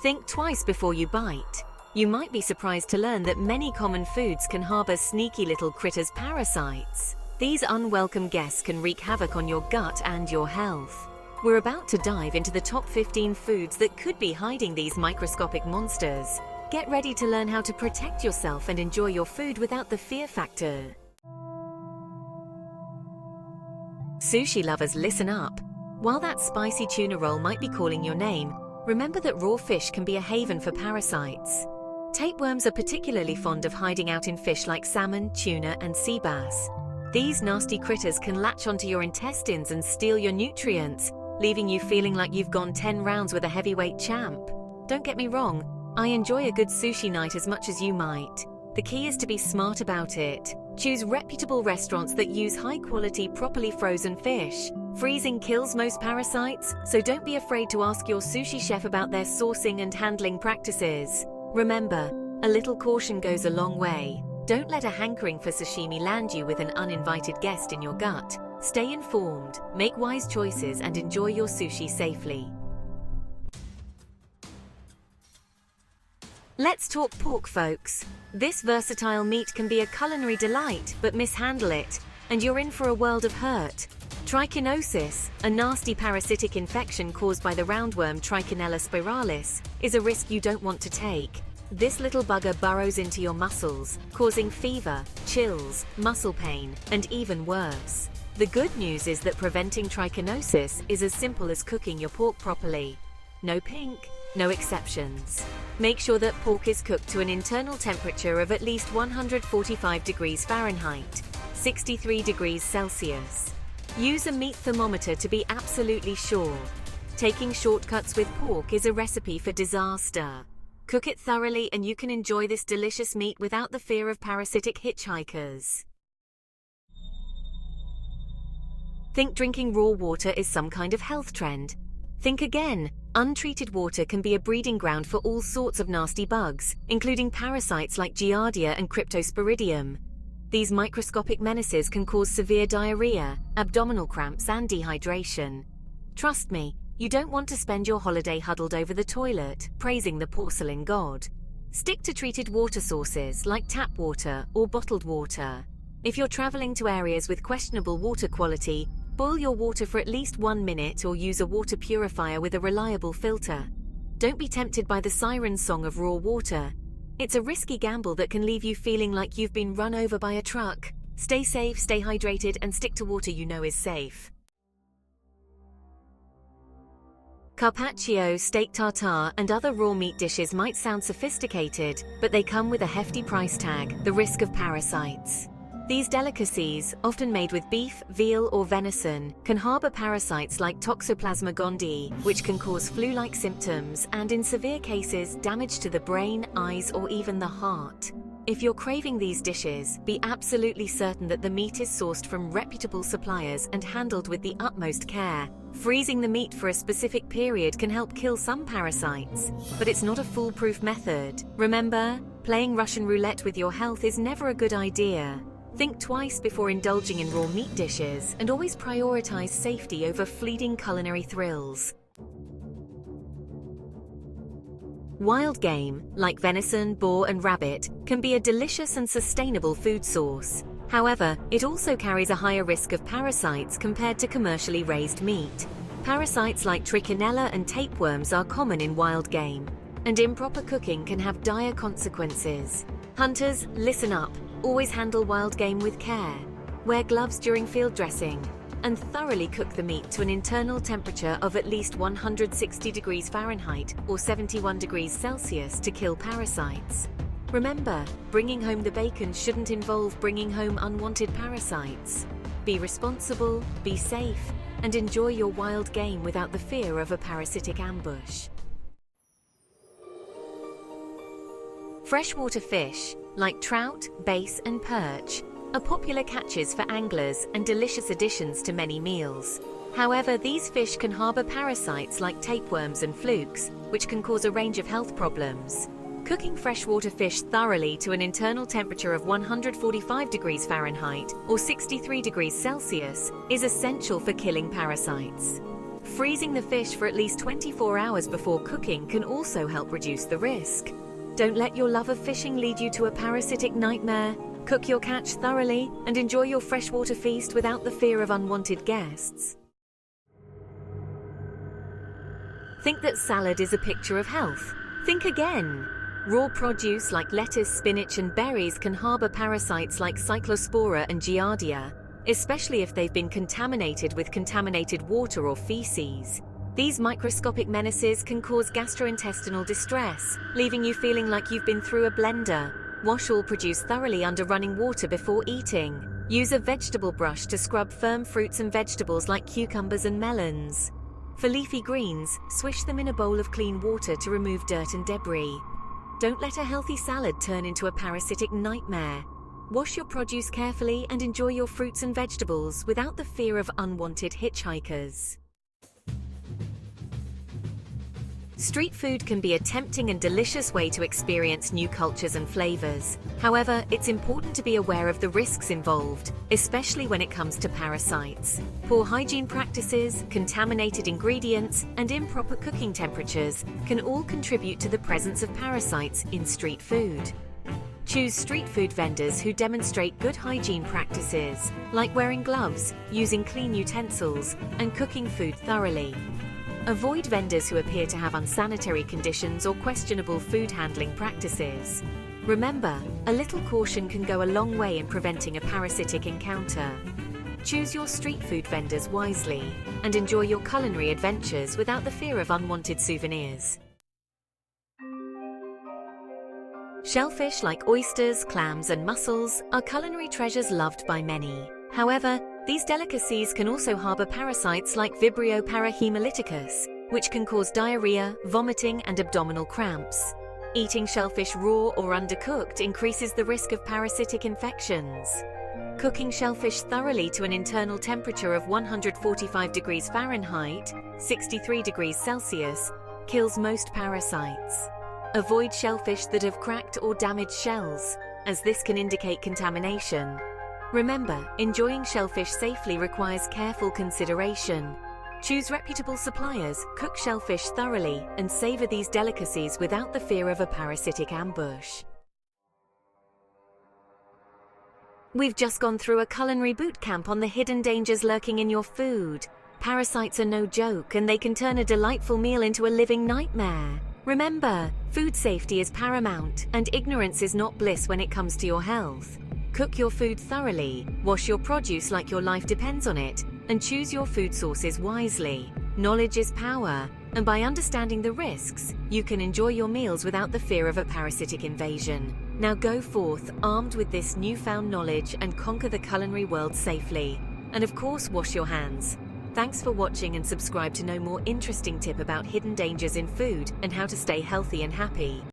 Think twice before you bite. You might be surprised to learn that many common foods can harbor sneaky little critters, parasites. These unwelcome guests can wreak havoc on your gut and your health. We're about to dive into the top 15 foods that could be hiding these microscopic monsters. Get ready to learn how to protect yourself and enjoy your food without the fear factor. Sushi lovers, listen up. While that spicy tuna roll might be calling your name, remember that raw fish can be a haven for parasites. Tapeworms are particularly fond of hiding out in fish like salmon, tuna, and sea bass. These nasty critters can latch onto your intestines and steal your nutrients, leaving you feeling like you've gone 10 rounds with a heavyweight champ. Don't get me wrong, I enjoy a good sushi night as much as you might. The key is to be smart about it. Choose reputable restaurants that use high-quality, properly frozen fish. Freezing kills most parasites, so don't be afraid to ask your sushi chef about their sourcing and handling practices. Remember, a little caution goes a long way. Don't let a hankering for sashimi land you with an uninvited guest in your gut. Stay informed, make wise choices, and enjoy your sushi safely. Let's talk pork, folks. This versatile meat can be a culinary delight, but mishandle it, and you're in for a world of hurt. Trichinosis, a nasty parasitic infection caused by the roundworm Trichinella spiralis, is a risk you don't want to take. This little bugger burrows into your muscles, causing fever, chills, muscle pain, and even worse. The good news is that preventing trichinosis is as simple as cooking your pork properly. No pink, no exceptions. Make sure that pork is cooked to an internal temperature of at least 145 degrees Fahrenheit, 63 degrees Celsius. Use a meat thermometer to be absolutely sure. Taking shortcuts with pork is a recipe for disaster. Cook it thoroughly and you can enjoy this delicious meat without the fear of parasitic hitchhikers. Think drinking raw water is some kind of health trend? Think again. Untreated water can be a breeding ground for all sorts of nasty bugs, including parasites like Giardia and Cryptosporidium. These microscopic menaces can cause severe diarrhea, abdominal cramps, and dehydration. Trust me, you don't want to spend your holiday huddled over the toilet, praising the porcelain god. Stick to treated water sources like tap water or bottled water. If you're traveling to areas with questionable water quality, boil your water for at least 1 minute or use a water purifier with a reliable filter. Don't be tempted by the siren song of raw water. It's a risky gamble that can leave you feeling like you've been run over by a truck. Stay safe, stay hydrated, and stick to water you know is safe. Carpaccio, steak tartare, and other raw meat dishes might sound sophisticated, but they come with a hefty price tag: the risk of parasites. These delicacies, often made with beef, veal, or venison, can harbor parasites like Toxoplasma gondii, which can cause flu-like symptoms and, in severe cases, damage to the brain, eyes, or even the heart. If you're craving these dishes, be absolutely certain that the meat is sourced from reputable suppliers and handled with the utmost care. Freezing the meat for a specific period can help kill some parasites, but it's not a foolproof method. Remember, playing Russian roulette with your health is never a good idea. Think twice before indulging in raw meat dishes, and always prioritize safety over fleeting culinary thrills. Wild game, like venison, boar, and rabbit, can be a delicious and sustainable food source. However, it also carries a higher risk of parasites compared to commercially raised meat. Parasites like trichinella and tapeworms are common in wild game, and improper cooking can have dire consequences. Hunters, listen up. Always handle wild game with care. Wear gloves during field dressing, and thoroughly cook the meat to an internal temperature of at least 160 degrees Fahrenheit or 71 degrees Celsius to kill parasites. Remember, bringing home the bacon shouldn't involve bringing home unwanted parasites. Be responsible, be safe, and enjoy your wild game without the fear of a parasitic ambush. Freshwater fish, like trout, bass, and perch, are popular catches for anglers and delicious additions to many meals. However, these fish can harbor parasites like tapeworms and flukes, which can cause a range of health problems. Cooking freshwater fish thoroughly to an internal temperature of 145 degrees Fahrenheit or 63 degrees Celsius is essential for killing parasites. Freezing the fish for at least 24 hours before cooking can also help reduce the risk. Don't let your love of fishing lead you to a parasitic nightmare. Cook your catch thoroughly and enjoy your freshwater feast without the fear of unwanted guests. Think that salad is a picture of health? Think again. Raw produce like lettuce, spinach, and berries can harbor parasites like Cyclospora and Giardia, especially if they've been contaminated with contaminated water or feces. These microscopic menaces can cause gastrointestinal distress, leaving you feeling like you've been through a blender. Wash all produce thoroughly under running water before eating. Use a vegetable brush to scrub firm fruits and vegetables like cucumbers and melons. For leafy greens, swish them in a bowl of clean water to remove dirt and debris. Don't let a healthy salad turn into a parasitic nightmare. Wash your produce carefully and enjoy your fruits and vegetables without the fear of unwanted hitchhikers. Street food can be a tempting and delicious way to experience new cultures and flavors. However, it's important to be aware of the risks involved, especially when it comes to parasites. Poor hygiene practices, contaminated ingredients, and improper cooking temperatures can all contribute to the presence of parasites in street food. Choose street food vendors who demonstrate good hygiene practices, like wearing gloves, using clean utensils, and cooking food thoroughly. Avoid vendors who appear to have unsanitary conditions or questionable food handling practices. Remember, a little caution can go a long way in preventing a parasitic encounter. Choose your street food vendors wisely and enjoy your culinary adventures without the fear of unwanted souvenirs. Shellfish like oysters, clams, and mussels are culinary treasures loved by many. However, these delicacies can also harbor parasites like Vibrio parahemolyticus, which can cause diarrhea, vomiting, and abdominal cramps. Eating shellfish raw or undercooked increases the risk of parasitic infections. Cooking shellfish thoroughly to an internal temperature of 145 degrees Fahrenheit, 63 degrees Celsius, kills most parasites. Avoid shellfish that have cracked or damaged shells, as this can indicate contamination. Remember, enjoying shellfish safely requires careful consideration. Choose reputable suppliers, cook shellfish thoroughly, and savor these delicacies without the fear of a parasitic ambush. We've just gone through a culinary boot camp on the hidden dangers lurking in your food. Parasites are no joke, and they can turn a delightful meal into a living nightmare. Remember, food safety is paramount, and ignorance is not bliss when it comes to your health. Cook your food thoroughly, wash your produce like your life depends on it, and choose your food sources wisely. Knowledge is power, and by understanding the risks, you can enjoy your meals without the fear of a parasitic invasion. Now go forth, armed with this newfound knowledge, and conquer the culinary world safely. And of course, wash your hands. Thanks for watching, and subscribe to know more interesting tips about hidden dangers in food and how to stay healthy and happy.